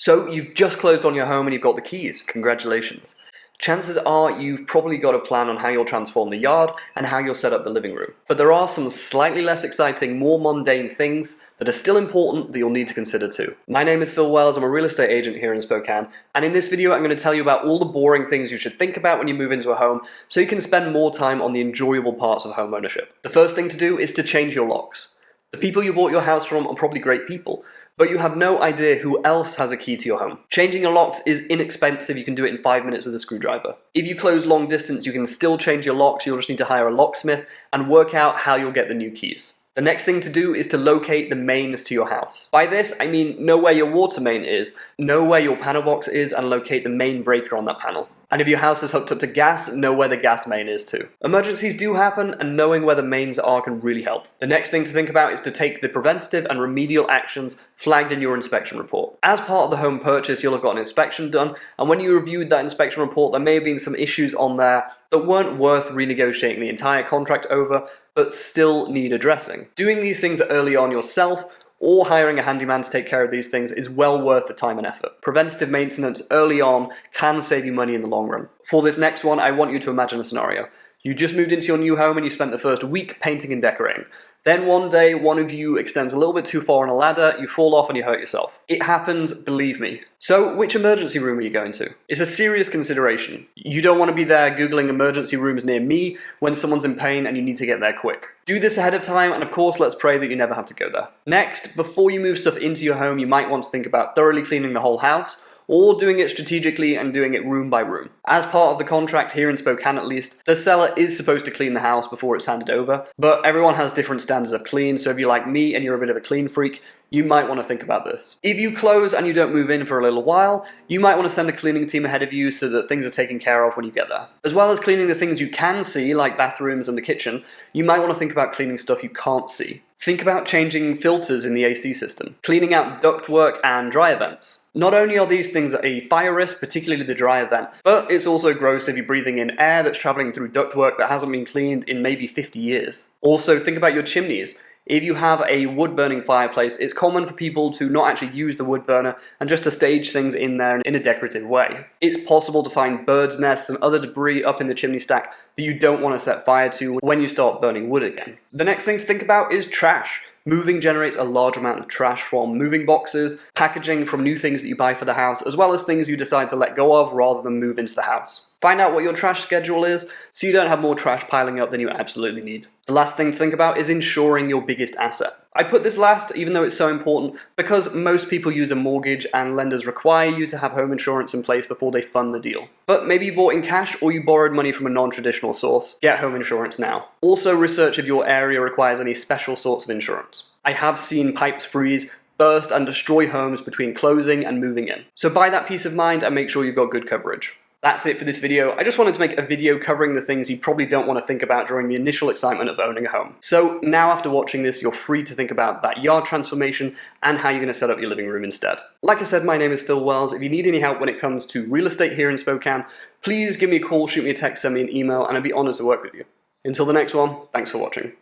So you've just closed on your home and you've got the keys. Congratulations. Chances are you've probably got a plan on how you'll transform the yard and how you'll set up the living room. But there are some slightly less exciting, more mundane things that are still important that you'll need to consider too. My name is Phil Wells, I'm a real estate agent here in Spokane, and in this video I'm going to tell you about all the boring things you should think about when you move into a home so you can spend more time on the enjoyable parts of home ownership. The first thing to do is to change your locks. The people you bought your house from are probably great people, but you have no idea who else has a key to your home. Changing your locks is inexpensive, you can do it in 5 minutes with a screwdriver. If you close long distance, you can still change your locks, you'll just need to hire a locksmith and work out how you'll get the new keys. The next thing to do is to locate the mains to your house. By this, I mean know where your water main is, know where your panel box is, and locate the main breaker on that panel. And if your house is hooked up to gas, know where the gas main is too. Emergencies do happen, and knowing where the mains are can really help. The next thing to think about is to take the preventative and remedial actions flagged in your inspection report. As part of the home purchase, you'll have got an inspection done, and when you reviewed that inspection report, there may have been some issues on there that weren't worth renegotiating the entire contract over, but still need addressing. Doing these things early on yourself, or hiring a handyman to take care of these things is well worth the time and effort. Preventative maintenance early on can save you money in the long run. For this next one, I want you to imagine a scenario. You just moved into your new home and you spent the first week painting and decorating. Then one day, one of you extends a little bit too far on a ladder, you fall off and you hurt yourself. It happens, believe me. So, which emergency room are you going to? It's a serious consideration. You don't want to be there Googling emergency rooms near me when someone's in pain and you need to get there quick. Do this ahead of time, and of course, let's pray that you never have to go there. Next, before you move stuff into your home, you might want to think about thoroughly cleaning the whole house, or doing it strategically and doing it room by room. As part of the contract here in Spokane at least, the seller is supposed to clean the house before it's handed over, but everyone has different standards of clean, so if you're like me and you're a bit of a clean freak, you might want to think about this. If you close and you don't move in for a little while, you might want to send a cleaning team ahead of you so that things are taken care of when you get there. As well as cleaning the things you can see, like bathrooms and the kitchen, you might want to think about cleaning stuff you can't see. Think about changing filters in the AC system, cleaning out ductwork and dry vents. Not only are these things a fire risk, particularly the dry vent, but it's also gross if you're breathing in air that's traveling through ductwork that hasn't been cleaned in maybe 50 years. Also, think about your chimneys. If you have a wood-burning fireplace, it's common for people to not actually use the wood burner and just to stage things in there in a decorative way. It's possible to find birds' nests and other debris up in the chimney stack that you don't want to set fire to when you start burning wood again. The next thing to think about is trash. Moving generates a large amount of trash from moving boxes, packaging from new things that you buy for the house, as well as things you decide to let go of rather than move into the house. Find out what your trash schedule is so you don't have more trash piling up than you absolutely need. The last thing to think about is insuring your biggest asset. I put this last, even though it's so important, because most people use a mortgage and lenders require you to have home insurance in place before they fund the deal. But maybe you bought in cash or you borrowed money from a non-traditional source. Get home insurance now. Also research if your area requires any special sorts of insurance. I have seen pipes freeze, burst and destroy homes between closing and moving in. So buy that peace of mind and make sure you've got good coverage. That's it for this video. I just wanted to make a video covering the things you probably don't want to think about during the initial excitement of owning a home. So now after watching this, you're free to think about that yard transformation and how you're going to set up your living room instead. Like I said, my name is Phil Wells. If you need any help when it comes to real estate here in Spokane, please give me a call, shoot me a text, send me an email, and I'd be honored to work with you. Until the next one, thanks for watching.